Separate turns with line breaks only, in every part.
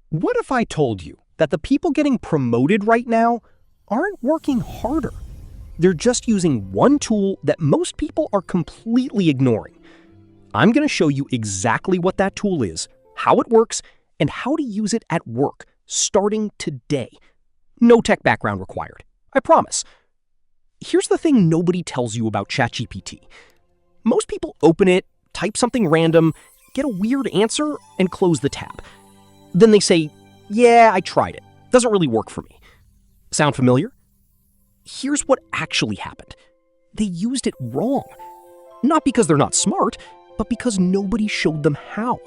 What if I told you that the people getting promoted right now aren't working harder? They're just using one tool that most people are completely ignoring. I'm going to show you exactly what that tool is, how it works, and how to use it at work, starting today. No tech background required, I promise. Here's the thing nobody tells you about ChatGPT. Most people open it, type something random, get a weird answer, and close the tab. Then they say, yeah, I tried it. Doesn't really work for me. Sound familiar? Here's what actually happened. They used it wrong. Not because they're not smart, but because nobody showed them how.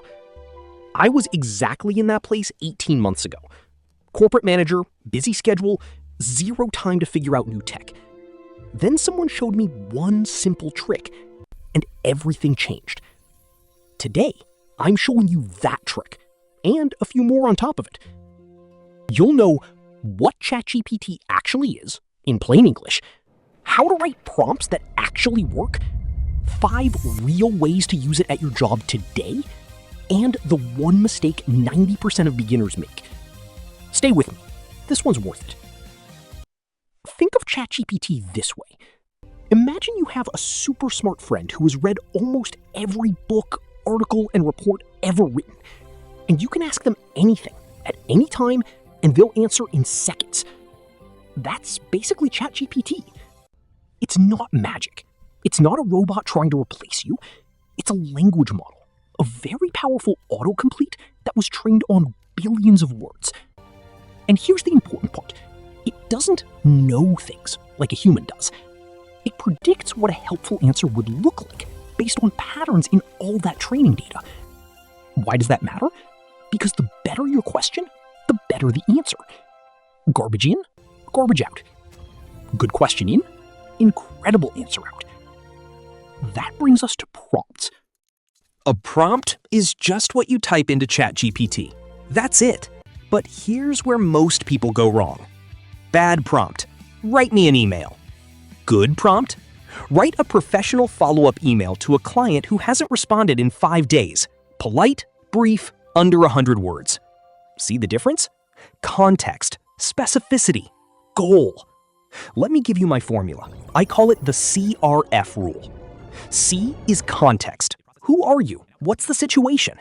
I was exactly in that place 18 months ago. Corporate manager, busy schedule, zero time to figure out new tech. Then someone showed me one simple trick, and everything changed. Today, I'm showing you that trick, and a few more on top of it. You'll know what ChatGPT actually is, in plain English, how to write prompts that actually work, 5 real ways to use it at your job today, and the one mistake 90% of beginners make. Stay with me. This one's worth it. Think of ChatGPT this way. Imagine you have a super smart friend who has read almost every book, article, and report ever written, and you can ask them anything at any time, and they'll answer in seconds. That's basically ChatGPT. It's not magic. It's not a robot trying to replace you. It's a language model, a very powerful autocomplete that was trained on billions of words. And here's the important part. It doesn't know things like a human does. It predicts what a helpful answer would look like based on patterns in all that training data. Why does that matter? Because the better your question, the better the answer. Garbage in, garbage out. Good question in, incredible answer out. That brings us to prompts.
A prompt is just what you type into ChatGPT. That's it. But here's where most people go wrong. Bad prompt. Write me an email. Good prompt. Write a professional follow-up email to a client who hasn't responded in 5 days. Polite, brief, under 100 words. See the difference? Context, specificity, goal. Let me give you my formula. I call it the CRF rule. C is context. Who are you? What's the situation?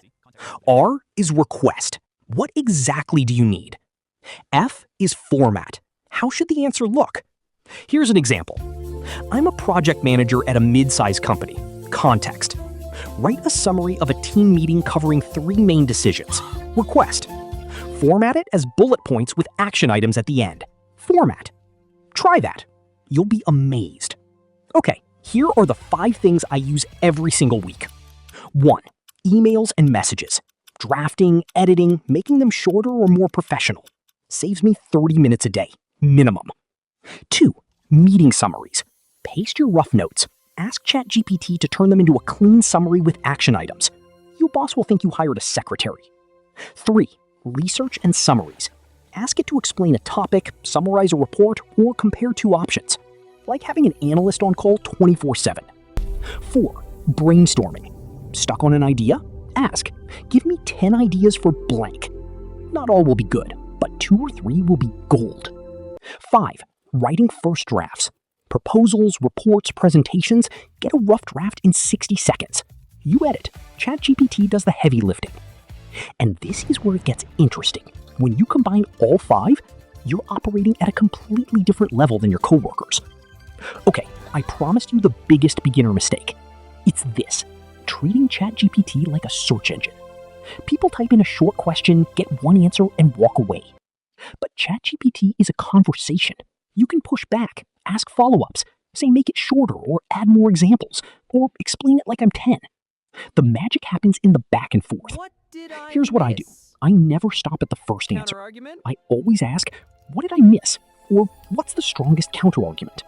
R is request. What exactly do you need? F is format. How should the answer look? Here's an example. I'm a project manager at a mid-sized company. Context. Write a summary of a team meeting covering 3 main decisions. Request. Format it as bullet points with action items at the end. Format. Try that. You'll be amazed. Okay, here are the 5 things I use every single week. 1. Emails and messages. Drafting, editing, making them shorter or more professional. Saves me 30 minutes a day, minimum. 2. Meeting summaries. Paste your rough notes. Ask ChatGPT to turn them into a clean summary with action items. Your boss will think you hired a secretary. 3. Research and summaries. Ask it to explain a topic, summarize a report, or compare 2 options. Like having an analyst on call 24/7. 4. Brainstorming. Stuck on an idea? Ask, give me 10 ideas for blank. Not all will be good, but 2 or 3 will be gold. 5. Writing first drafts. Proposals, reports, presentations, get a rough draft in 60 seconds. You edit. ChatGPT does the heavy lifting. And this is where it gets interesting. When you combine all 5, you're operating at a completely different level than your coworkers. Okay, I promised you the biggest beginner mistake. It's this, treating ChatGPT like a search engine. People type in a short question, get one answer, and walk away. But ChatGPT is a conversation. You can push back, ask follow-ups, say make it shorter or add more examples, or explain it like I'm 10. The magic happens in the back and forth. Here's what I do. I never stop at the first answer. I always ask, what did I miss? Or what's the strongest counterargument?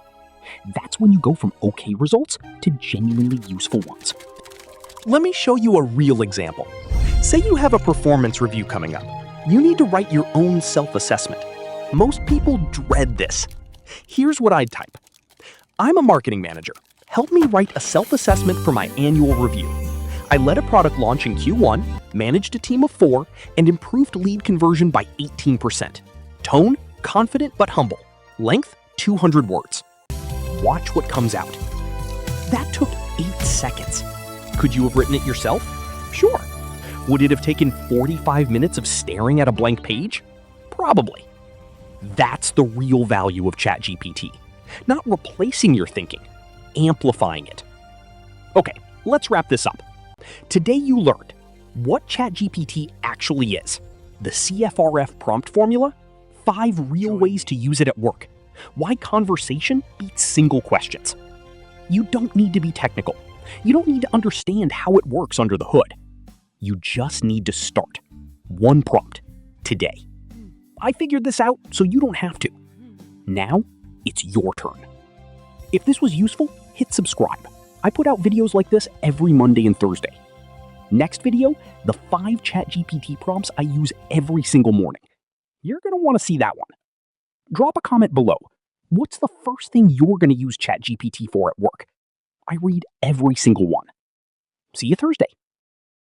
That's when you go from okay results to genuinely useful ones. Let me show you a real example. Say you have a performance review coming up. You need to write your own self-assessment. Most people dread this. Here's what I'd type. I'm a marketing manager. Help me write a self-assessment for my annual review. I led a product launch in Q1, managed a team of 4, and improved lead conversion by 18%. Tone, confident but humble. Length, 200 words. Watch what comes out. That took 8 seconds. Could you have written it yourself? Sure. Would it have taken 45 minutes of staring at a blank page? Probably. That's the real value of ChatGPT. Not replacing your thinking, amplifying it. Okay, let's wrap this up. Today you learned what ChatGPT actually is, the CFRF prompt formula, 5 real ways to use it at work, why conversation beats single questions. You don't need to be technical. You don't need to understand how it works under the hood. You just need to start. One prompt. Today. I figured this out so you don't have to. Now, it's your turn. If this was useful, hit subscribe. I put out videos like this every Monday and Thursday. Next video, the 5 ChatGPT prompts I use every single morning. You're going to want to see that one. Drop a comment below. What's the first thing you're going to use ChatGPT for at work? I read every single one. See you Thursday.